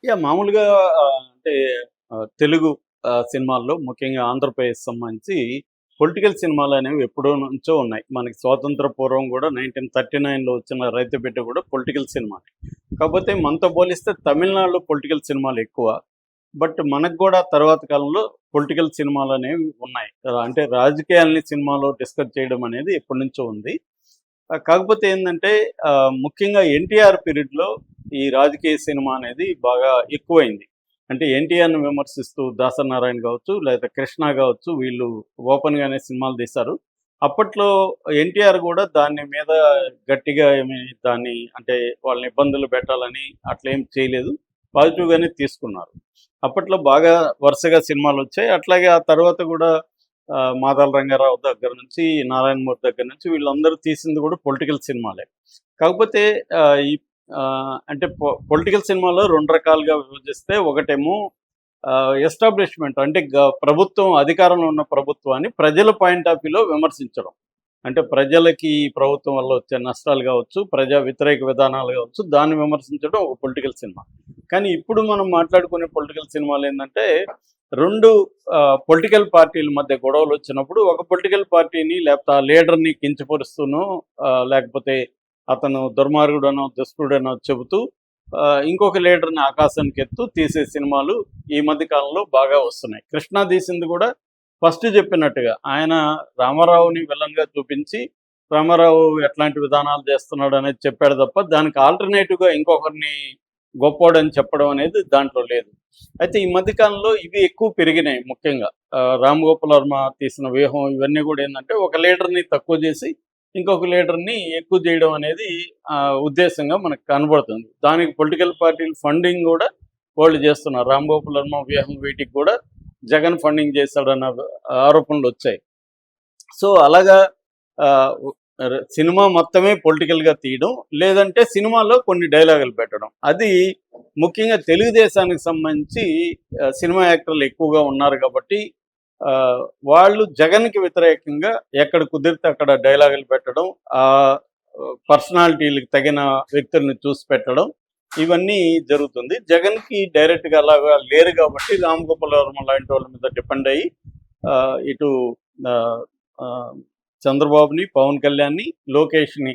మామూలుగా అంటే తెలుగు సినిమాల్లో ముఖ్యంగా ఆంధ్రప్రదేశ్ సంబంధించి పొలిటికల్ సినిమాలనేవి ఎప్పుడో నుంచో ఉన్నాయి. మనకి స్వాతంత్ర పూర్వం గూడా 1939లో వచ్చిన 'రైతు బిడ్డ' గూడా పొలిటికల్ సినిమానే. కాకపోతే మనతో పోలిస్తే తమిళనాడులో పొలిటికల్ సినిమాలెక్కువ. బట్ మనకు గూడా తర్వాత కాలంలో పొలిటికల్ సినిమాలనేవి ఉన్నాయి. అంటే రాజకీయాల్ని సినిమాలో డిస్కస్ చేయడం అనేది ఎప్పటినుంచో ఉంది. కాకపోతే ఏందంటే ముఖ్యంగా ఎన్టీఆర్ పీరియడ్‌లో ఈ రాజకీయ సినిమా అనేది బాగా ఎక్కువైంది. అంటే ఎన్టీఆర్‌ని విమర్శిస్తూ దాసనారాయణ గావచ్చు, లేకపోతే కృష్ణ గావచ్చు వీళ్ళు ఓపెన్‌గానే సినిమాలు తీశారు. అప్పట్లో ఎన్టీఆర్ గూడా దాని మీద గట్టిగా ఏమి దాన్ని అంటే వాళ్ళని ఇబ్బందులు పెట్టాలని అట్లేం చేయలేదు. పాజిటివ్‌గానే తీసుకున్నారు. అప్పట్లో బాగా వరుసగా సినిమాలొచ్చాయి. అట్లాగే ఆ తర్వాత గూడా మాదాల రంగారావు దగ్గర నుంచి, నారాయణమూర్తి దగ్గర నుంచి వీళ్ళందరూ తీసింది కూడా పొలిటికల్ సినిమాలే. కాకపోతే ఈ అంటే పొలిటికల్ సినిమాలో 2 రకాలుగా విభజిస్తే ఒకటేమో ఎస్టాబ్లిష్‌మెంట్ అంటే ప్రభుత్వం అధికారంలో ఉన్న ప్రభుత్వాన్ని ప్రజల పాయింట్ ఆఫ్ వ్యూలో విమర్శించడం. అంటే ప్రజలకి ఈ ప్రభుత్వం వల్ల వచ్చే నష్టాలు కావచ్చు, ప్రజా వ్యతిరేక విధానాలు కావచ్చు, దాన్ని విమర్శించడం ఒక పొలిటికల్ సినిమా. కానీ ఇప్పుడు మనం మాట్లాడుకునే పొలిటికల్ సినిమాలేందంటే 2 పొలిటికల్ పార్టీల మధ్య గొడవలొచ్చినప్పుడు ఒక పొలిటికల్ పార్టీని లేకపోతే ఆ లీడర్‌ని కించపరుస్తూనో లేకపోతే అతను దుర్మార్గుడనో, దుష్టుడనో చెబుతూ ఇంకొక లీడర్‌ని ఆకాశానికెత్తు తీసే సినిమాలు ఈ మధ్య కాలంలో బాగా వస్తున్నాయి. 'కృష్ణ' తీసింది కూడా ఫస్ట్ చెప్పినట్టుగా ఆయన రామారావుని విలన్‌గా చూపించి, రామారావు ఎట్లాంటి విధానాలు చేస్తున్నాడనేది చెప్పాడు తప్ప, దానికి ఆల్టర్‌నేటివ్‌గా ఇంకొకరిని గొప్పోడని చెప్పడం అనేది దాంట్లో లేదు. అయితే ఈ మధ్య కాలంలో ఇవి ఎక్కువ పెరిగినాయి ముఖ్యంగా. 'రామ్ గోపాల్ వర్మ' తీసిన 'వ్యూహం' ఇవన్నీ కూడా ఏందంటే ఒక లీడర్‌ని తక్కువ చేసి, ఇంకొక లీడర్‌ని ఎక్కువ చేయడం అనేది ఉద్దేశంగా మనకు కనబడుతుంది. దానికి పొలిటికల్ పార్టీలు ఫండింగ్ గూడా వాళ్ళు చేస్తున్నారు. 'రామ్ గోపాల్ వర్మ', 'వ్యూహం' వీటికి కూడా జగన్ ఫండింగ్ చేశాడన్న ఆరోపణలొచ్చాయి. సో, అలాగా ఆహ్, సినిమా మొత్తమే పొలిటికల్‌గా తీయడం, లేదంటే సినిమాలో కొన్ని డైలాగులు పెట్టడం. అది ముఖ్యంగా తెలుగుదేశానికి సంబంధించి సినిమా యాక్టర్లు ఎక్కువగా ఉన్నారు కాబట్టి వాళ్ళు జగన్‌కి వ్యతిరేకంగా ఎక్కడ కుదిరితే అక్కడ డైలాగులు పెట్టడం, పర్సనాలిటీలకు తగిన వ్యక్తుల్ని చూసి పెట్టడం, ఇవన్నీ జరుగుతుంది. జగన్‌కి డైరెక్ట్‌గా అలాగా లేరు కాబట్టి రామ్ గోపాల్ వర్మ లాంటి వాళ్ళ మీద డిపెండ్ అయ్యి ఇటు ఆహ్, ఆహ్, చంద్రబాబుని, పవన్ కళ్యాణ్‌ని, లోకేష్‌ని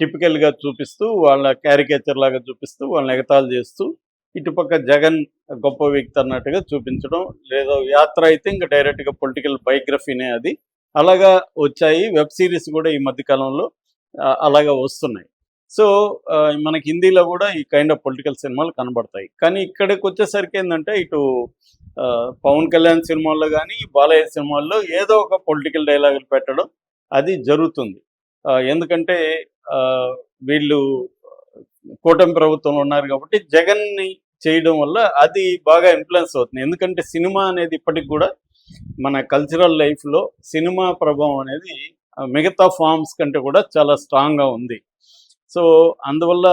టిపికల్‌గా చూపిస్తూ, వాళ్ళ క్యారికేచర్ లాగా చూపిస్తూ, వాళ్ళని ఎగతాళి చేస్తూ, ఇటుపక్క జగన్ గొప్ప వ్యక్తి అన్నట్టుగా చూపించడం. లేదా యాత్ర అయితే ఇంక డైరెక్ట్‌గా పొలిటికల్ బయోగ్రఫీనే అది. అలాగా వచ్చాయి. వెబ్ సీరీస్ కూడా ఈ మధ్య కాలంలో అలాగా వస్తున్నాయి. సో, మనకి హిందీలో కూడా ఈ కైండ్ ఆఫ్ పొలిటికల్ సినిమాలు కనబడతాయి. కానీ ఇక్కడికొచ్చేసరికి ఏందంటే ఇటు పవన్ కళ్యాణ్ సినిమాల్లో గానీ, బాలయ్య సినిమాల్లో ఏదో ఒక పొలిటికల్ డైలాగులు పెట్టడం అది జరుగుతుంది. ఎందుకంటే వీళ్ళు కూటమి ప్రభుత్వంలో ఉన్నారు కాబట్టి జగన్‌ని చేయడం వల్ల అది బాగా ఇన్‌ఫ్లుయెన్స్ అవుతుంది. ఎందుకంటే సినిమా అనేది ఇప్పటికి కూడా మన కల్చరల్ లైఫ్‌లో సినిమా ప్రభావం అనేది మిగతా ఫార్మ్స్ కంటే కూడా చాలా స్ట్రాంగ్‌గా ఉంది. సో, అందువల్ల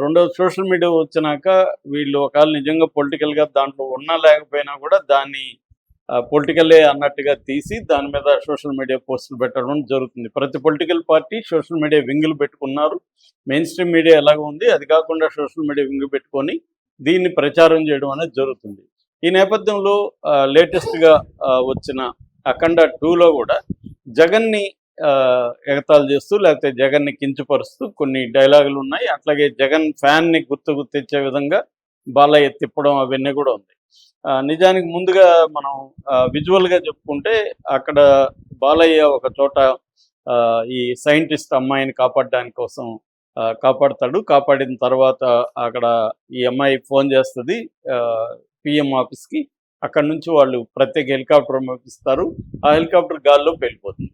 రెండోది సోషల్ మీడియా వచ్చినాక వీళ్ళు ఒకవేళ నిజంగా పొలిటికల్‌గా దాంట్లో ఉన్నా లేకపోయినా కూడా దాన్ని పొలిటికలే అన్నట్టుగా తీసి దాని మీద సోషల్ మీడియా పోస్టులు పెట్టడం జరుగుతుంది. ప్రతి పొలిటికల్ పార్టీ సోషల్ మీడియా వింగులు పెట్టుకున్నారు. మెయిన్ స్ట్రీమ్ మీడియా ఎలాగో ఉంది, అది కాకుండా సోషల్ మీడియా వింగు పెట్టుకొని దీన్ని ప్రచారం చేయడం అనేది జరుగుతుంది. ఈ నేపథ్యంలో లేటెస్ట్‌గా వచ్చిన 'అఖండ 2లో కూడా జగన్‌ని ఎగతాళి చేస్తూ లేకపోతే జగన్‌ని కించపరుస్తూ కొన్ని డైలాగులు ఉన్నాయి. అట్లాగే జగన్ ఫ్యాన్‌ని గుర్తుకు తెచ్చే విధంగా బాలయ్య తిప్పడం అవన్నీ కూడా ఉంది. నిజానికి ముందుగా మనం విజువల్‌గా చెప్పుకుంటే అక్కడ బాలయ్య ఒక చోట ఈ సైంటిస్ట్ అమ్మాయిని కాపాడడానికి కోసం కాపాడతాడు. కాపాడిన తర్వాత అక్కడ ఈ అమ్మాయి ఫోన్ చేస్తది పీఎం ఆఫీస్‌కి. అక్కడి నుంచి వాళ్ళు ప్రత్యేక హెలికాప్టర్ పంపిస్తారు. ఆ హెలికాప్టర్ గాల్లోకి వెళ్ళిపోతుంది.